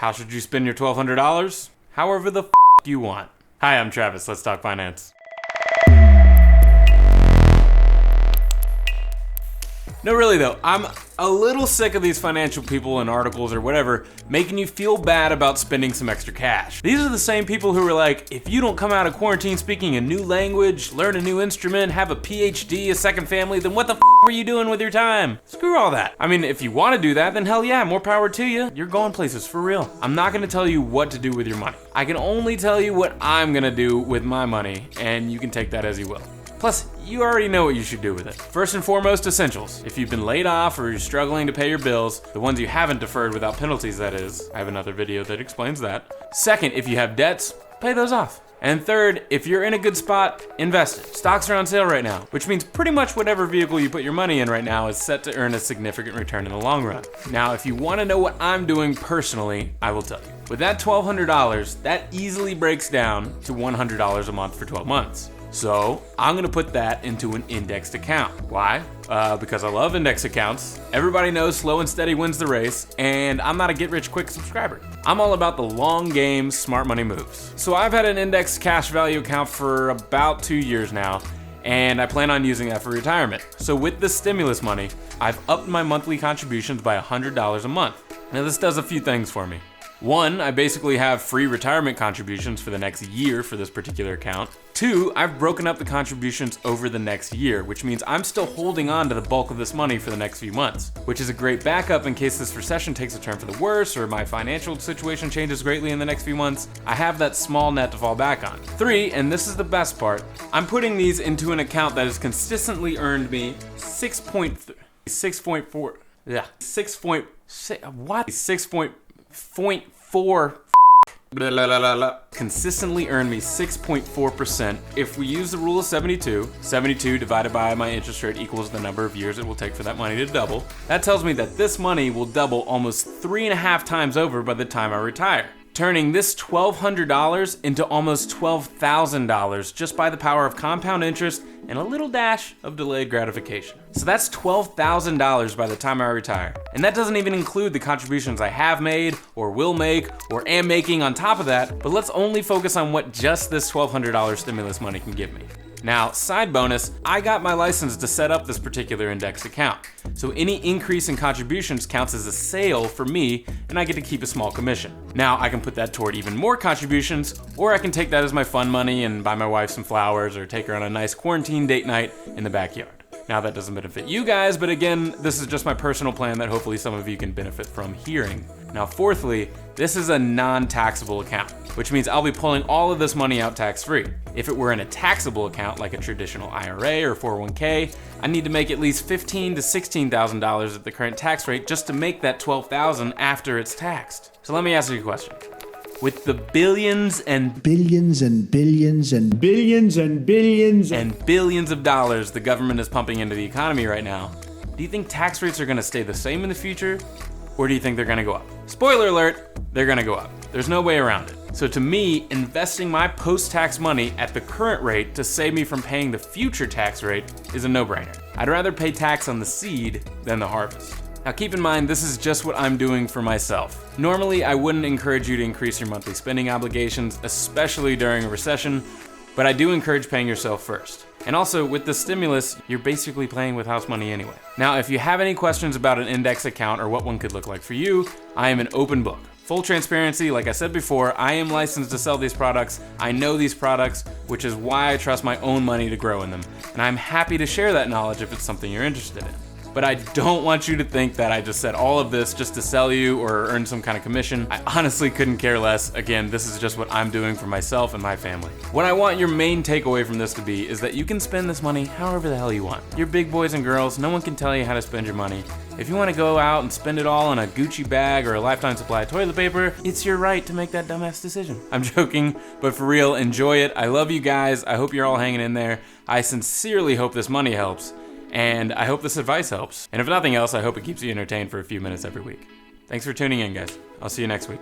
How should you spend your $1,200? However the you want. Hi, I'm Travis. Let's talk finance. No, really though, I'm a little sick of these financial people and articles or whatever making you feel bad about spending some extra cash. These are the same people who are like, if you don't come out of quarantine speaking a new language, learn a new instrument, have a PhD, a second family, then what the were you doing with your time? Screw all that. I mean, if you want to do that, then hell yeah, more power to you. You're going places for real. I'm not gonna tell you what to do with your money. I can only tell you what I'm gonna do with my money, and you can take that as you will. Plus, you already know what you should do with it. First and foremost, essentials. If you've been laid off or you're struggling to pay your bills, the ones you haven't deferred without penalties, that is. I have another video that explains that. Second, if you have debts, pay those off. And third, if you're in a good spot, invest it. Stocks are on sale right now, which means pretty much whatever vehicle you put your money in right now is set to earn a significant return in the long run. Now, if you want to know what I'm doing personally, I will tell you. With that $1,200, that easily breaks down to $100 a month for 12 months. So I'm gonna put that into an indexed account. Why? Because I love index accounts. Everybody knows slow and steady wins the race, and I'm not a get-rich-quick subscriber. I'm all about the long game, smart money moves. So I've had an indexed cash value account for about 2 years now, and I plan on using that for retirement. So with this stimulus money, I've upped my monthly contributions by $100 a month. Now this does a few things for me. One, I basically have free retirement contributions for the next year for this particular account. Two, I've broken up the contributions over the next year, which means I'm still holding on to the bulk of this money for the next few months, which is a great backup in case this recession takes a turn for the worse or my financial situation changes greatly in the next few months. I have that small net to fall back on. Three, and this is the best part, I'm putting these into an account that has consistently earned me 6.4 consistently earn me 6.4%. If we use the rule of 72 divided by my interest rate equals the number of years it will take for that money to double. That tells me that this money will double almost 3.5 times over by the time I retire, turning this $1,200 into almost $12,000 just by the power of compound interest and a little dash of delayed gratification. So that's $12,000 by the time I retire. And that doesn't even include the contributions I have made or will make or am making on top of that, but let's only focus on what just this $1,200 stimulus money can give me. Now, side bonus, I got my license to set up this particular indexed account. So any increase in contributions counts as a sale for me, and I get to keep a small commission. Now, I can put that toward even more contributions, or I can take that as my fun money and buy my wife some flowers or take her on a nice quarantine date night in the backyard. Now, that doesn't benefit you guys, but again, this is just my personal plan that hopefully some of you can benefit from hearing. Now, fourthly, this is a non-taxable account, which means I'll be pulling all of this money out tax-free. If it were in a taxable account like a traditional IRA or 401k, I need to make at least $15,000 to $16,000 at the current tax rate just to make that $12,000 after it's taxed. So let me ask you a question. With the billions and billions and billions and billions and billions and billions of dollars the government is pumping into the economy right now, do you think tax rates are gonna stay the same in the future? Or do you think they're gonna go up? Spoiler alert, they're gonna go up. There's no way around it. So to me, investing my post-tax money at the current rate to save me from paying the future tax rate is a no-brainer. I'd rather pay tax on the seed than the harvest. Now keep in mind, this is just what I'm doing for myself. Normally, I wouldn't encourage you to increase your monthly spending obligations, especially during a recession, but I do encourage paying yourself first. And also, with the stimulus, you're basically playing with house money anyway. Now, if you have any questions about an index account or what one could look like for you, I am an open book. Full transparency, like I said before, I am licensed to sell these products. I know these products, which is why I trust my own money to grow in them. And I'm happy to share that knowledge if it's something you're interested in. But I don't want you to think that I just said all of this just to sell you or earn some kind of commission. I honestly couldn't care less. Again, this is just what I'm doing for myself and my family. What I want your main takeaway from this to be is that you can spend this money however the hell you want. You're big boys and girls, no one can tell you how to spend your money. If you want to go out and spend it all on a Gucci bag or a lifetime supply of toilet paper, it's your right to make that dumbass decision. I'm joking, but for real, enjoy it. I love you guys. I hope you're all hanging in there. I sincerely hope this money helps. And I hope this advice helps. And if nothing else, I hope it keeps you entertained for a few minutes every week. Thanks for tuning in, guys. I'll see you next week.